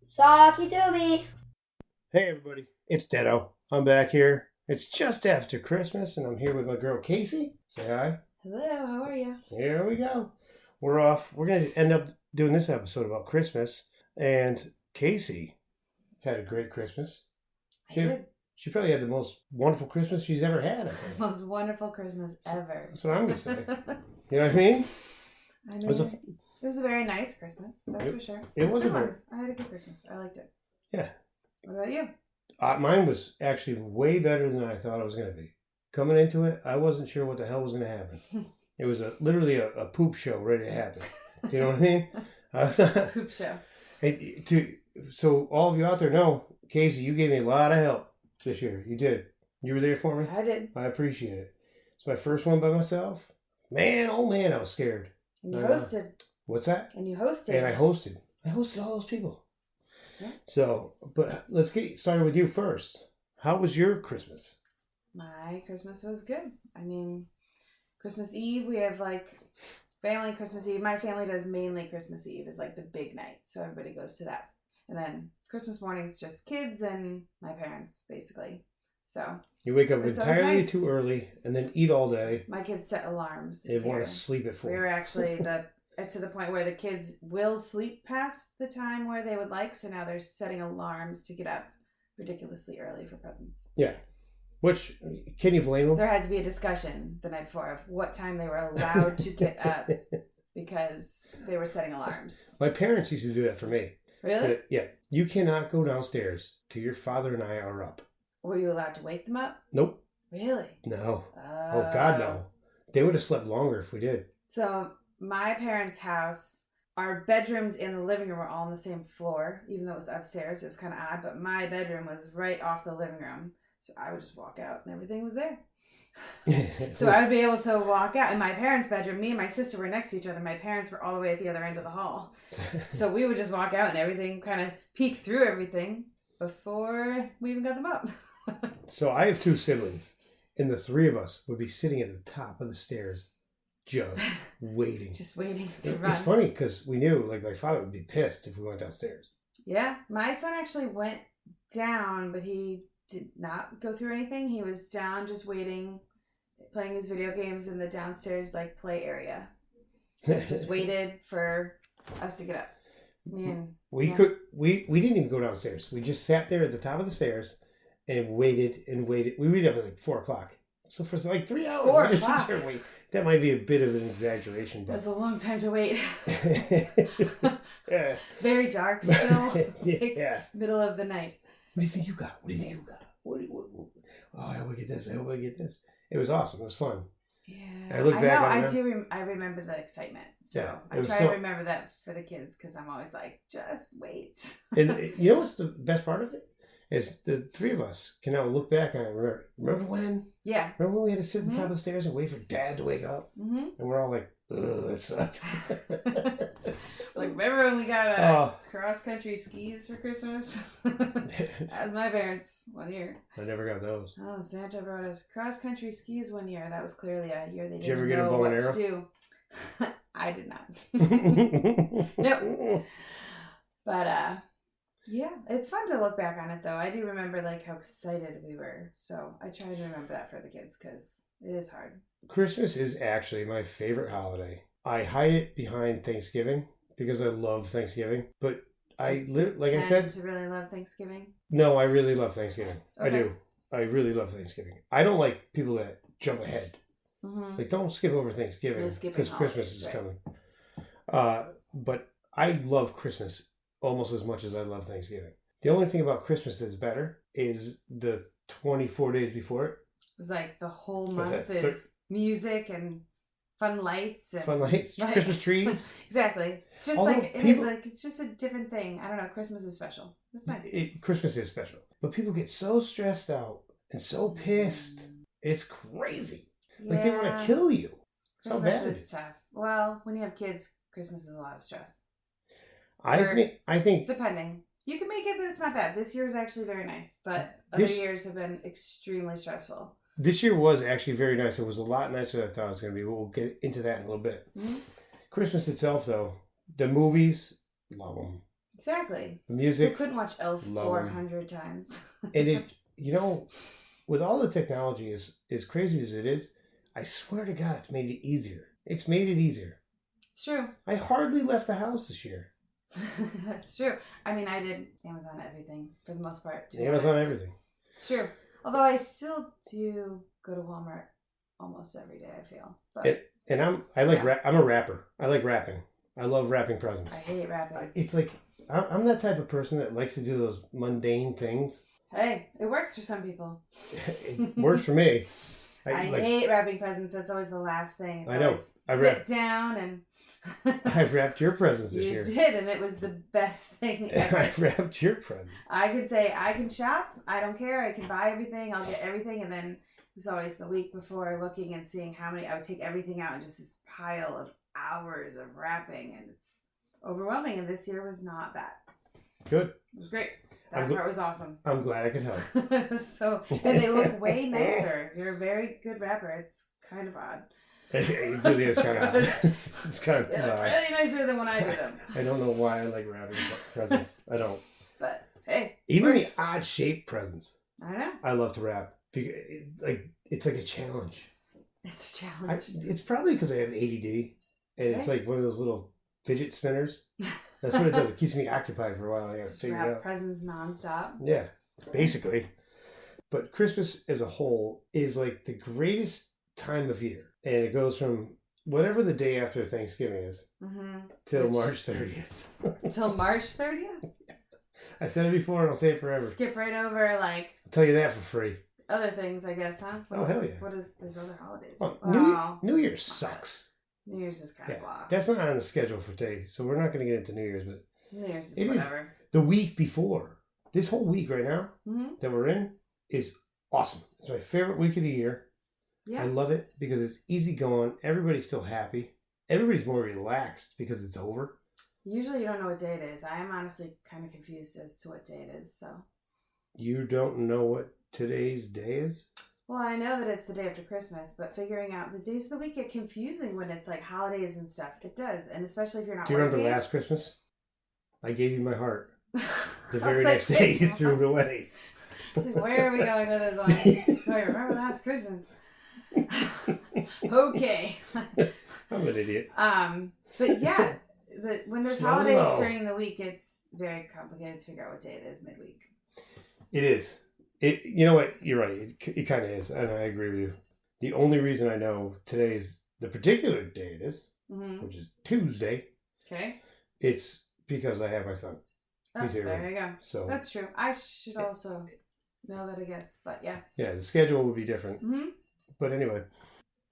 Socky Dooby. Hey everybody, it's Detto. I'm back here. It's just after Christmas and I'm here with my girl Casey. Say hi. Hello, how are you? Here we go. We're off. We're going to end up doing this episode about Christmas. And Casey had a great Christmas. I did. She probably had the most wonderful Christmas she's ever had. I think. Most wonderful Christmas ever. That's what I'm going to say. You know what I mean? It was a very nice Christmas, that's for sure. It was a very... I had a good Christmas. I liked it. Yeah. What about you? Mine was actually way better than I thought it was going to be. Coming into it, I wasn't sure what the hell was going to happen. It was literally a poop show ready to happen. Do you know what I mean? Poop show. So all of you out there know, Casey, you gave me a lot of help this year. You did. You were there for me? I did. I appreciate it. It's my first one by myself. Man, oh man, I was scared. And you hosted. What's that? And you hosted. And I hosted. I hosted all those people. Yeah. So, but let's get started with you first. How was your Christmas? My Christmas was good. I mean, Christmas Eve, we have family Christmas Eve. My family does mainly Christmas Eve is like the big night. So everybody goes to that. And then Christmas morning's just kids and my parents, basically. So you wake up entirely nice. too early and then eat all day. My kids set alarms. They want to sleep at 4. We were actually to the point where the kids will sleep past the time where they would like. So now they're setting alarms to get up ridiculously early for presents. Yeah. Which, can you blame them? There had to be a discussion the night before of what time they were allowed to get up because they were setting alarms. My parents used to do that for me. Really? Yeah. You cannot go downstairs till your father and I are up. Were you allowed to wake them up? Nope. Really? No. Oh, God, no. They would have slept longer if we did. So my parents' house, our bedrooms in the living room were all on the same floor, even though it was upstairs. It was kind of odd, but my bedroom was right off the living room. So I would just walk out and everything was there. So I would be able to walk out. In my parents' bedroom, me and my sister were next to each other. My parents were all the way at the other end of the hall. So we would just walk out and everything, kind of peek through everything before we even got them up. So I have 2 siblings, and the 3 of us would be sitting at the top of the stairs just waiting. Just waiting to run. It's funny because we knew my father would be pissed if we went downstairs. Yeah. My son actually went down, but he did not go through anything. He was down just waiting, playing his video games in the downstairs play area. Just waited for us to get up. We didn't even go downstairs. We just sat there at the top of the stairs and waited and waited. We waited up at 4 o'clock. So for 3 hours, 4 we just o'clock. sit there and wait. That might be a bit of an exaggeration, but That's a long time to wait. Yeah. Very dark still. Yeah. Middle of the night. What do you think you got? What? Oh, I hope I get this. I hope I get this. It was awesome. It was fun. Yeah. I look back on it. I remember the excitement. So Yeah, I try to remember that for the kids because I'm always like, just wait. And you know what's the best part of it? Is the 3 of us can now look back on it. Remember when? Yeah. Remember when we had to sit at the top of the stairs and wait for Dad to wake up? Mm-hmm. And we're all like, ugh, that sucks. Remember when we got cross-country skis for Christmas? That was my parents one year. I never got those. Oh, Santa brought us cross-country skis one year. That was clearly a year they Did you ever didn't get a know bow what and to arrow? do. I did not. No. But, yeah, it's fun to look back on it, though. I do remember, how excited we were. So I try to remember that for the kids, because it is hard. Christmas is actually my favorite holiday. I hide it behind Thanksgiving because I love Thanksgiving. But So I said, to really love Thanksgiving? no, I really love Thanksgiving. Okay. I do. I really love Thanksgiving. I don't like people that jump ahead. Mm-hmm. Don't skip over Thanksgiving because Christmas is coming. But I love Christmas almost as much as I love Thanksgiving. The only thing about Christmas that's better is the 24 days before it. It was the whole month is music and fun lights. And Christmas trees. Exactly. It's just it's just a different thing. I don't know. Christmas is special. It's nice. Christmas is special. But people get so stressed out and so pissed. It's crazy. Yeah. They want to kill you. So bad. Christmas is tough. Well, when you have kids, Christmas is a lot of stress. I think depending. You can make it that it's not bad. This year is actually very nice, but other years have been extremely stressful. This year was actually very nice. It was a lot nicer than I thought it was going to be. We'll get into that in a little bit. Mm-hmm. Christmas itself, though, the movies, love them. Exactly. The music. You couldn't watch Elf 400 times. And it, with all the technology, as crazy as it is, I swear to God, it's made it easier. It's made it easier. It's true. I hardly left the house this year. That's true. I mean, I did Amazon everything for the most part. Amazon everything. It's true. Although I still do go to Walmart almost every day, I feel. But I'm a rapper. I like rapping. I love wrapping presents. I hate wrapping. It's like I'm that type of person that likes to do those mundane things. Hey, it works for some people. It works for me. I hate wrapping presents. That's always the last thing. It's I know. Sit down and... I wrapped your presents this year. You did, and it was the best thing ever. I wrapped your present. I could say, I can shop. I don't care. I can buy everything. I'll get everything. And then it was always the week before looking and seeing how many... I would take everything out and just this pile of hours of wrapping. And it's overwhelming. And this year was not that. Good. It was great. That part was awesome. I'm glad I could help. And they look way nicer. You're a very good rapper. It's kind of odd. It really is kind of odd. It's kind of odd. Really nicer than when I do them. I don't know why I like wrapping presents. I don't. But hey, even the odd shaped presents. I know. I love to wrap. It's like a challenge. It's a challenge. It's probably because I have ADD, and it's like one of those little fidget spinners. That's what it does. It keeps me occupied for a while. I got to figure it out. Presents nonstop. Yeah, basically. But Christmas as a whole is like the greatest time of year. And it goes from whatever the day after Thanksgiving is till March 30th. Till March 30th? I said it before and I'll say it forever. Skip right over, I'll tell you that for free. Other things, I guess, huh? Hell yeah. There's other holidays. Well, New Year's sucks. New Year's is kind of blah. That's not on the schedule for today, so we're not going to get into New Year's, but New Year's is whatever. The week before. This whole week right now that we're in is awesome. It's my favorite week of the year. Yeah. I love it because it's easy going. Everybody's still happy. Everybody's more relaxed because it's over. Usually you don't know what day it is. I am honestly kind of confused as to what day it is, so. You don't know what today's day is? Well, I know that it's the day after Christmas, but figuring out the days of the week get confusing when it's like holidays and stuff. It does, and especially if you're not working. Do you remember last Christmas? I gave you my heart. The very next day you threw it away. Where are we going with this one? So I remember last Christmas. Okay. I'm an idiot. But yeah, when there's holidays during the week, it's very complicated to figure out what day it is midweek. It is. You know what? You're right. It kind of is, and I agree with you. The only reason I know today is the particular day it is, which is Tuesday. Okay. It's because I have my son. He's here. There you go. So that's true. I should also know that, I guess, but yeah. Yeah, the schedule will be different. But anyway,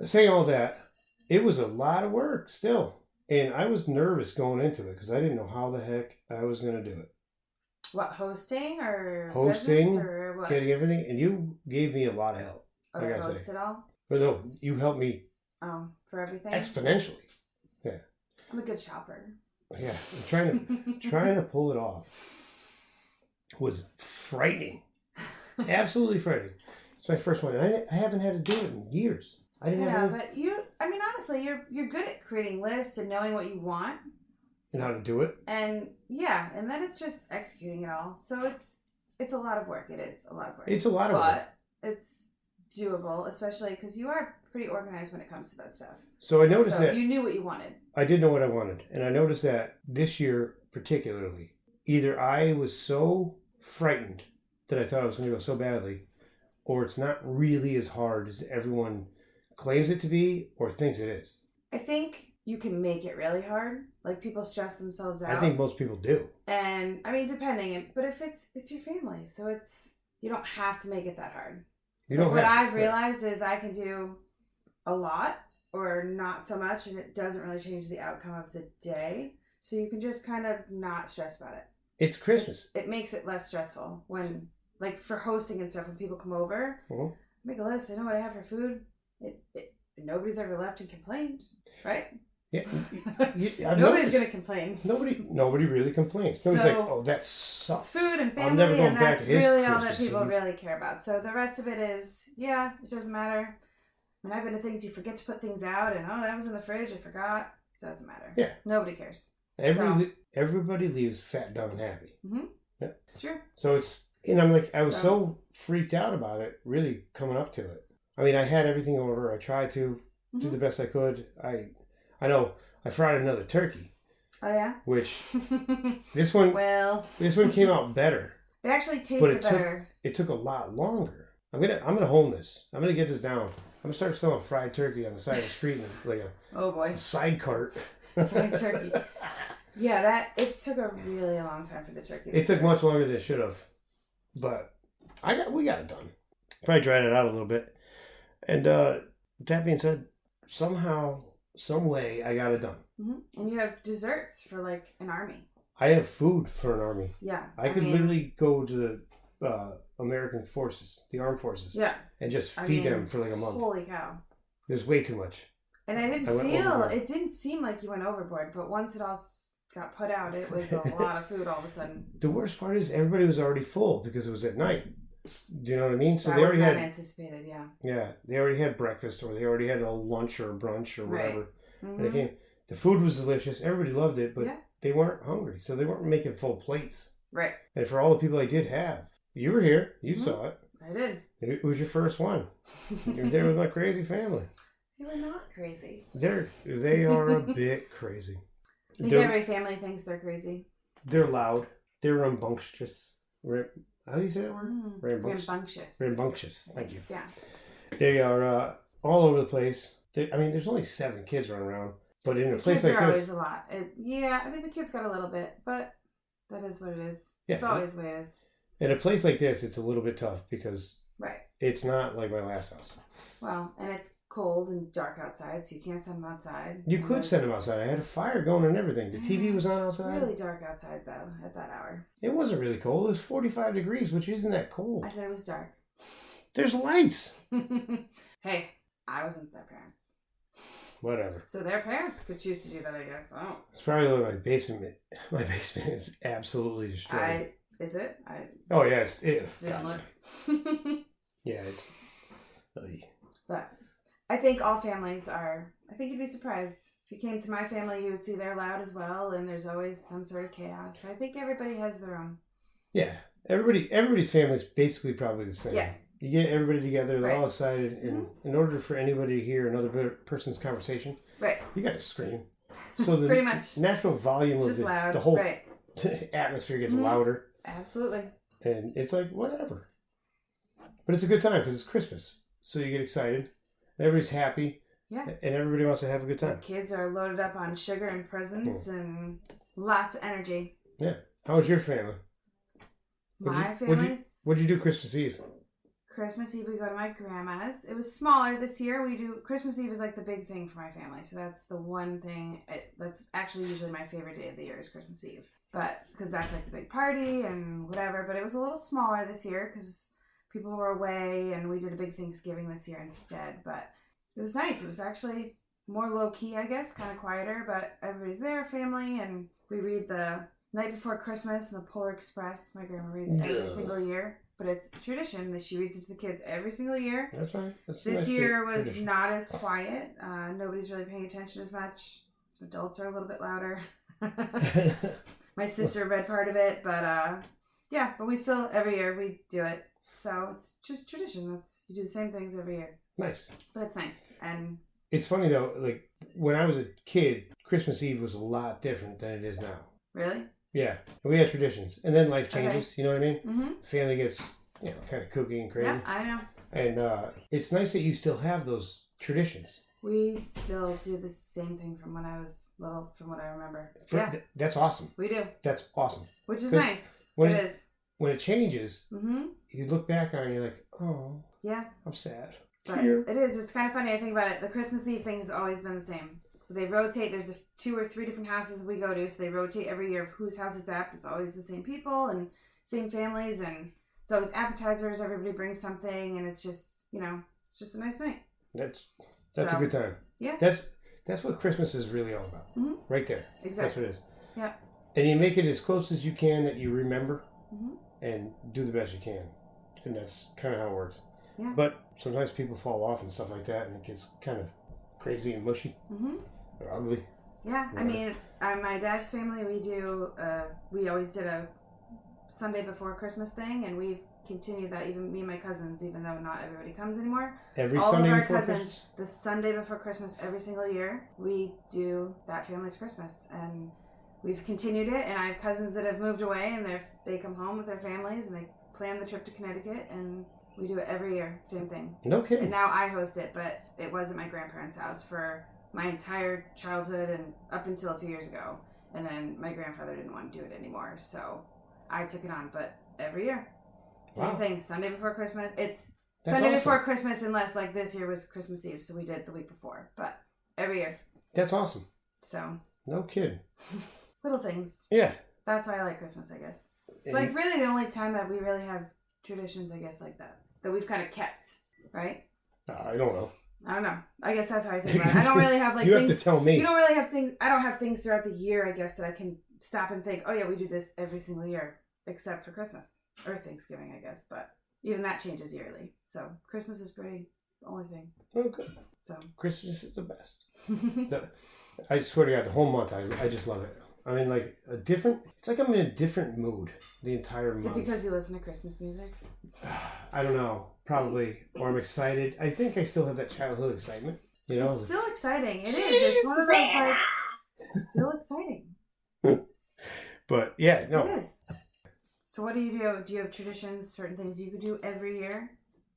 saying all that, it was a lot of work still, and I was nervous going into it because I didn't know how the heck I was going to do it. What, hosting or or what? Getting everything, and you gave me a lot of help. Oh, I gotta host it all? But no, you helped me. For everything? Exponentially. Yeah. I'm a good shopper. Yeah, I'm trying to pull it off. It was frightening. Absolutely frightening. It's my first one. I haven't had to do it in years. I didn't have. But honestly, you're good at creating lists and knowing what you want. And how to do it. And yeah, and then it's just executing it all. So it's a lot of work. It is a lot of work. It's a lot of work. But it's doable, especially because you are pretty organized when it comes to that stuff. So I noticed that. You knew what you wanted. I did know what I wanted. And I noticed that this year particularly, either I was so frightened that I thought it was going to go so badly, or it's not really as hard as everyone claims it to be or thinks it is. I think you can make it really hard. Like, people stress themselves out. I think most people do. And, I mean, depending. But if it's your family, so you don't have to make it that hard. What I've realized is I can do a lot or not so much, and it doesn't really change the outcome of the day. So you can just kind of not stress about it. It's Christmas. It makes it less stressful when, like, for hosting and stuff, when people come over, make a list. I know what I have for food. Nobody's ever left and complained, right? Yeah, nobody's gonna complain. Nobody really complains. Nobody's like, "Oh, that sucks." It's food and family, and that's really all that people really care about. So the rest of it is, it doesn't matter. When I've been to things, you forget to put things out, and that was in the fridge, I forgot. It doesn't matter. Yeah, nobody cares. Everybody leaves fat, dumb, and happy. Mm-hmm. Yeah. It's true. So and I'm like, I was so freaked out about it, really coming up to it. I mean, I had everything in order. I tried to do the best I could. I know I fried another turkey. Oh yeah. Which this one came out better. It actually tasted better. It took a lot longer. I'm gonna hone this. I'm gonna get this down. I'm gonna start selling fried turkey on the side of the street, like a side cart. Fried turkey. Yeah, it took a really long time for the turkey. It took much longer than it should have, but we got it done. Probably dried it out a little bit, and that being said, somehow, some way, I got it done. Mm-hmm. And you have desserts for like an army. I have food for an army. Yeah, I could literally go to the American forces, the armed forces. Yeah, and just feed them for like a month. Holy cow! There's way too much. And it didn't seem like you went overboard, but once it all got put out, it was a lot of food all of a sudden. The worst part is everybody was already full because it was at night. Do you know what I mean? So they already had anticipated, yeah. Yeah, they already had breakfast, or they already had a lunch or a brunch or whatever. Right. Mm-hmm. And they came. The food was delicious. Everybody loved it, but they weren't hungry, so they weren't making full plates. Right. And for all the people I did have, you were here. You saw it. I did. It was your first one. You were there with my crazy family. They were not crazy. They are a bit crazy. I think every family thinks they're crazy. They're loud. They're rambunctious. How do you say that word? Rambunctious. Rambunctious. Thank you. Yeah. They are all over the place. There's only 7 kids running around, but in a place like this, always a lot. The kids got a little bit, but that is what it is. Yeah, it's always the way it is. In a place like this, it's a little bit tough because it's not like my last house. Well, and it's cold and dark outside, so you can't send them outside. You could send them outside. I had a fire going and everything. The TV was on outside. It's really dark outside, though, at that hour. It wasn't really cold. It was 45 degrees, which isn't that cold. I said it was dark. There's lights. Hey, I wasn't their parents. Whatever. So their parents could choose to do that, I guess. Oh. It's probably like my basement. My basement is absolutely destroyed. Is it? Oh, yeah. Didn't look. Yeah, it's... But I think all families are... I think you'd be surprised. If you came to my family, you would see they're loud as well, and there's always some sort of chaos. I think everybody has their own. Yeah. Everybody's family is basically probably the same. Yeah. You get everybody together, they're all excited, and in order for anybody to hear another person's conversation, you got to scream. So the pretty much natural volume of the whole atmosphere gets louder. Absolutely. And it's like, whatever. But it's a good time because it's Christmas. So you get excited. Everybody's happy. Yeah. And everybody wants to have a good time. The kids are loaded up on sugar and presents and lots of energy. Yeah. How was your family? My family's... What'd you do Christmas Eve? Christmas Eve, we go to my grandma's. It was smaller this year. Christmas Eve is like the big thing for my family. So that's the one thing. That's actually usually my favorite day of the year is Christmas Eve. But because that's like the big party and whatever. But it was a little smaller this year because people were away and we did a big Thanksgiving this year instead. But it was nice. It was actually more low key, I guess, kind of quieter. But everybody's there, family, and we read the Night Before Christmas and the Polar Express. My grandma reads every single year. But it's a tradition that she reads it to the kids every single year. That's right. This year was not as quiet. Nobody's really paying attention as much. Some adults are a little bit louder. My sister read part of it, but but we still, every year we do it. So it's just tradition. You do the same things every year. Nice. But it's nice. And it's funny though, like when I was a kid, Christmas Eve was a lot different than it is now. Really? Yeah, we had traditions, and then life changes. You know what I mean? Mm-hmm. Family gets kind of kooky and crazy. Yeah, I know. And it's nice that you still have those traditions. We still do the same thing from when I was little, from what I remember. That's awesome. We do. That's awesome. Which is nice. When it is. When it changes, you look back on it and you're like, oh, yeah, I'm sad. But it is. It's kind of funny. I think about it. The Christmas Eve thing has always been the same. They rotate. There's 2 or 3 different houses we go to, so they rotate every year of whose house it's at. It's always the same people and same families, and it's always appetizers. Everybody brings something, and it's just it's just a nice night. That's a good time. Yeah. That's what Christmas is really all about. Mm-hmm. Right there. Exactly. That's what it is. Yeah. And you make it as close as you can that you remember, and do the best you can, and that's kind of how it works. Yeah. But sometimes people fall off and stuff like that, and it gets kind of crazy and mushy. Mm-hmm. Or ugly. Yeah, I mean, my dad's family, we always did a Sunday before Christmas thing, and we've continued that, even me and my cousins, even though not everybody comes anymore. All Sunday of our before cousins, Christmas? the Sunday before Christmas every single year, we do that family's Christmas, and we've continued it, and I have cousins that have moved away, and they come home with their families, and they plan the trip to Connecticut, and we do it every year, same thing. No kidding. And now I host it, but it was at my grandparents' house for my entire childhood and up until a few years ago, and then my grandfather didn't want to do it anymore, so I took it on, but every year. Same thing, Sunday before Christmas. That's Sunday awesome. Before Christmas, unless like this year was Christmas Eve, so we did it the week before. But every year. That's awesome. So. No kidding. Little things. Yeah. That's why I like Christmas, I guess. It's like really the only time that we really have traditions, I guess, like that we've kind of kept, right? I don't know. I don't know. I guess that's how I think about it. I don't really have like you things. You have to tell me. You don't really have things. I don't have things throughout the year, I guess, that I can stop and think, oh yeah, we do this every single year, except for Christmas. Or Thanksgiving, I guess, but even that changes yearly. So Christmas is the only thing. Oh, good. So Christmas is the best. I swear to God, the whole month, I just love it. I mean, like it's like I'm in a different mood the entire month. Is it because you listen to Christmas music? I don't know, probably. Or I'm excited. I think I still have that childhood excitement. You know, it's still exciting. It is. It's one of those like, still exciting. But yeah, no. It is. So what do you do? Do you have traditions, certain things you could do every year?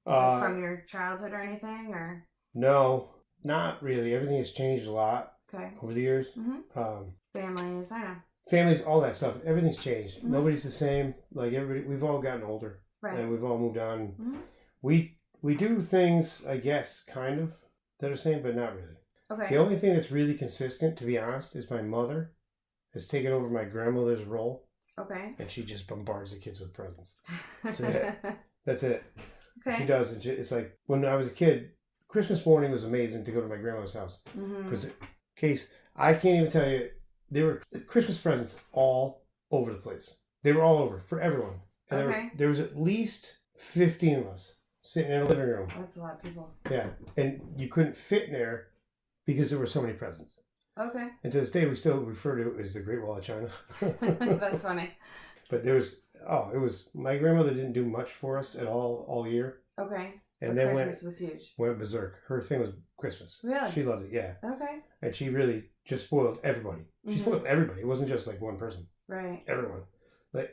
Like from your childhood or anything? Or no, not really. Everything has changed a lot over the years. Mm-hmm. Families, I know. Families, all that stuff. Everything's changed. Mm-hmm. Nobody's the same. Like everybody, we've all gotten older. Right. And we've all moved on. Mm-hmm. We do things, I guess, kind of, that are the same, but not really. Okay. The only thing that's really consistent, to be honest, is my mother has taken over my grandmother's role. Okay. And she just bombards the kids with presents. That's it. That's it. Okay. She does. And it's like, when I was a kid, Christmas morning was amazing to go to my grandmother's house. Because, I can't even tell you, there were Christmas presents all over the place. They were all over for everyone. And there was at least 15 of us sitting in a living room. That's a lot of people. Yeah. And you couldn't fit in there because there were so many presents. Okay. And to this day, we still refer to it as the Great Wall of China. That's funny. But my grandmother didn't do much for us at all year. Okay. And then Christmas was huge. Went berserk. Her thing was Christmas. Really? She loved it, yeah. Okay. And she really just spoiled everybody. She spoiled everybody. It wasn't just like one person. Right. Everyone.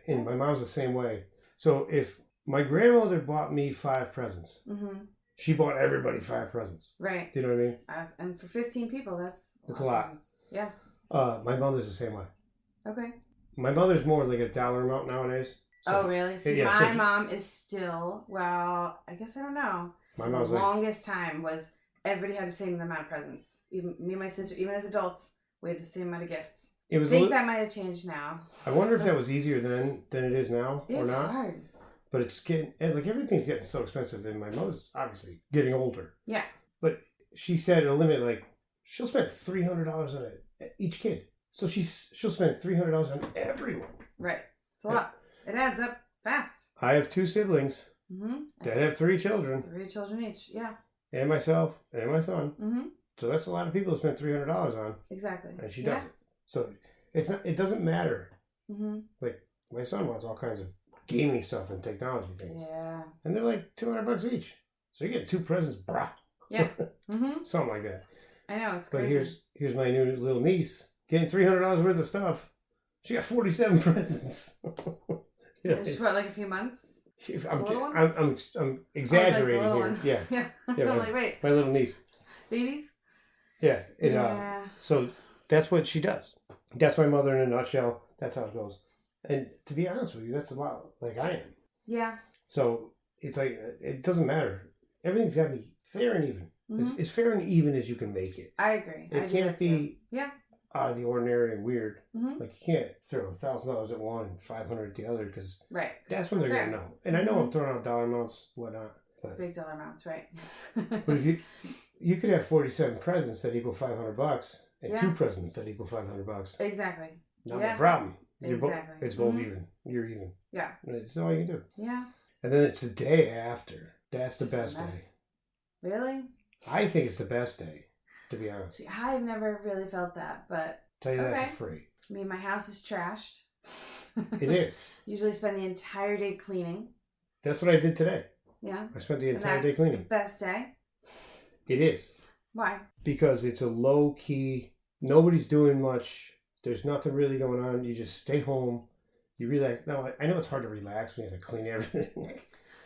And my mom's the same way. So if my grandmother bought me 5 presents, she bought everybody 5 presents. Right. Do you know what I mean? And for 15 people, that's a lot. Presents. Yeah. My mother's the same way. Okay. My mother's more like a dollar amount nowadays. So really? See, my mom is still, well, I guess I don't know. My mom's the longest time was everybody had the same amount of presents. Even me and my sister, even as adults, we had the same amount of gifts. I think that might have changed now. I wonder if that was easier then than it is now, or not. It's hard. But it's getting, like, everything's getting so expensive, and my mother's obviously getting older. Yeah. But she said a limit, like, she'll spend $300 on each kid. So she'll spend $300 on everyone. Right. It's a lot. It adds up fast. I have 2 siblings that have 3 children. 3 children each, yeah. And myself and my son. So that's a lot of people to spend $300 on. Exactly. And she does it. So it doesn't matter. Like, my son wants all kinds of gaming stuff and technology things. Yeah. And they're like $200 each. So you get 2 presents, brah. Yeah. Something like that. I know, it's crazy. But here's my new little niece getting $300 worth of stuff. She got 47 presents. Just what, like a few months? I'm exaggerating like here. Yeah. I'm like, wait. My little niece. Babies? Yeah. So that's what she does. That's my mother in a nutshell. That's how it goes. And to be honest with you, that's a lot like I am. Yeah. So it's like, it doesn't matter. Everything's got to be fair and even. It's fair and even as you can make it. I agree. It can't be out of the ordinary and weird. Like, you can't throw $1,000 at one and $500 at the other, because that's when they're going to know. And I know I'm throwing out dollar amounts, whatnot. But big dollar amounts, right? But if you could have 47 presents that equal $500 and 2 presents that equal $500. Exactly. Not a problem. Exactly. It's both even. You're even. Yeah. That's all you can do. Yeah. And then it's the day after. That's the best day. Really? I think it's the best day, to be honest. See, I've never really felt that, but Tell you that for free. I mean, my house is trashed. It is. Usually spend the entire day cleaning. That's what I did today. Yeah. I spent the entire day cleaning. The best day. It is. Why? Because it's a low key. Nobody's doing much. There's nothing really going on. You just stay home. You relax. No, I know it's hard to relax when you have to clean everything.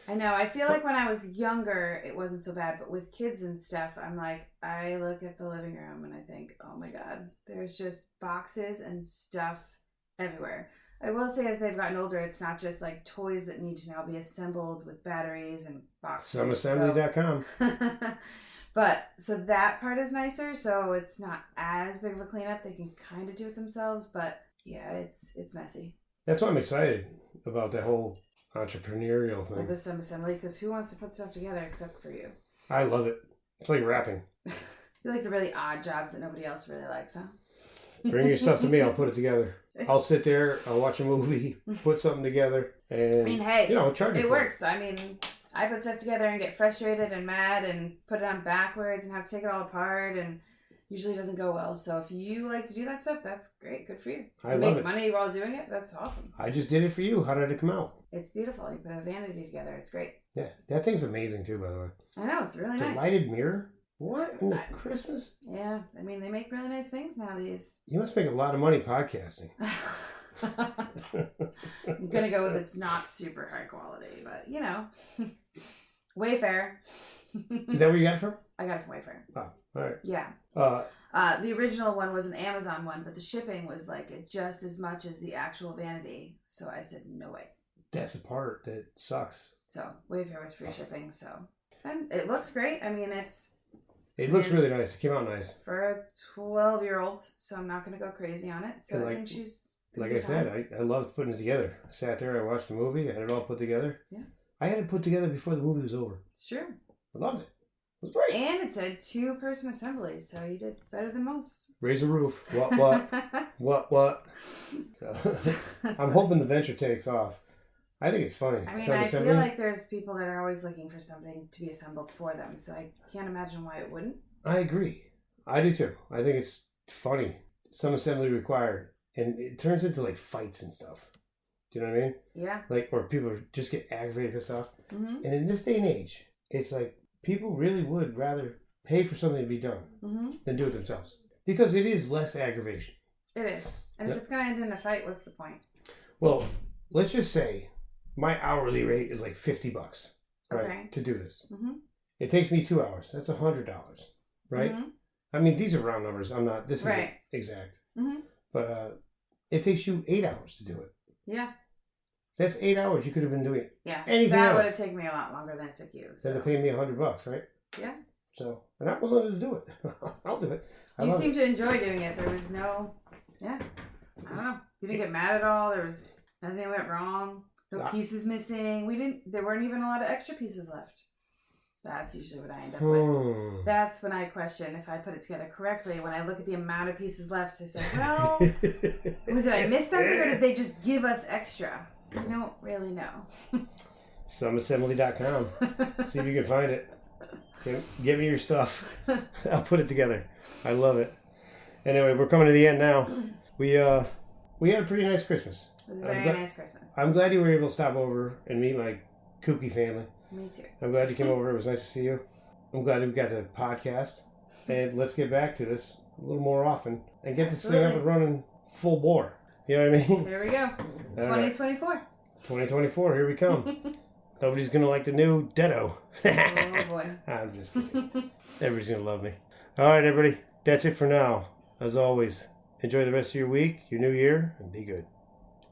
I know. I feel like when I was younger, it wasn't so bad. But with kids and stuff, I'm like, I look at the living room and I think, oh my God, there's just boxes and stuff everywhere. I will say as they've gotten older, it's not just like toys that need to now be assembled with batteries and boxes. Someassembly.com. But, so that part is nicer. So it's not as big of a cleanup. They can kind of do it themselves. But yeah, it's messy. That's why I'm excited about that whole entrepreneurial thing. The sub-assembly, because who wants to put stuff together except for you? I love it. It's like rapping. You like the really odd jobs that nobody else really likes, huh? Bring your stuff to me. I'll put it together. I'll sit there. I'll watch a movie, put something together, and I mean, hey, charge it. It works. I mean, I put stuff together and get frustrated and mad and put it on backwards and have to take it all apart, and usually doesn't go well. So if you like to do that stuff, that's great. Good for you. I love it. Make money while doing it. That's awesome. I just did it for you. How did it come out? It's beautiful. You put a vanity together. It's great. Yeah, that thing's amazing too, by the way. I know, it's really nice. The lighted mirror. What in the Christmas? Yeah, I mean, they make really nice things nowadays. You must make a lot of money podcasting. I'm gonna go with it's not super high quality, but Wayfair. Is that where you got it from? I got it from Wayfair. Oh, all right. Yeah. The original one was an Amazon one, but the shipping was like just as much as the actual vanity. So I said, no way. That's the part that sucks. So Wayfair was free shipping. So, and it looks great. I mean, it looks really nice. It came out nice for a 12-year-old. So I'm not going to go crazy on it. So I think she's. Like I said, I loved putting it together. I sat there, I watched the movie, I had it all put together. Yeah. I had it put together before the movie was over. It's true. I loved it. It was great. And it said 2-person assembly, so you did better than most. Raise a roof. What? So I'm hoping the venture takes off. I think it's funny. I mean, I feel like there's people that are always looking for something to be assembled for them, so I can't imagine why it wouldn't. I agree. I do too. I think it's funny. Some assembly required. And it turns into like fights and stuff. Do you know what I mean? Yeah. Like, or people just get aggravated and stuff. Mm-hmm. And in this day and age, it's like people really would rather pay for something to be done than do it themselves. Because it is less aggravation. It is. And if it's going to end in a fight, what's the point? Well, let's just say my hourly rate is like $50, right? To do this. Mm-hmm. It takes me 2 hours. That's $100, right? Mm-hmm. I mean, these are round numbers. This isn't exact. Mm-hmm. But it takes you 8 hours to do it. Yeah. That's 8 hours you could have been doing anything else. That would have taken me a lot longer than it took you. So. Then to pay me $100, right? Yeah. So, and I'm willing to do it. I'll do it. You seem to enjoy doing it. There was no, I don't know. You didn't get mad at all. There was nothing went wrong. No pieces missing. There weren't even a lot of extra pieces left. That's usually what I end up with. That's when I question if I put it together correctly. When I look at the amount of pieces left, I say, well, did I miss something or did they just give us extra? I don't really know. Someassembly.com. See if you can find it. Give me your stuff. I'll put it together. I love it. Anyway, we're coming to the end now. We had a pretty nice Christmas. It was a very nice Christmas. I'm glad you were able to stop over and meet my kooky family. Me too. I'm glad you came over. It was nice to see you. I'm glad we got the podcast. And let's get back to this a little more often and get this thing up and running full bore. You know what I mean? There we go. 2024. Right. 2024. Here we come. Nobody's going to like the new Detto. Oh, boy. I'm just kidding. Everybody's going to love me. All right, everybody. That's it for now. As always, enjoy the rest of your week, your new year, and be good.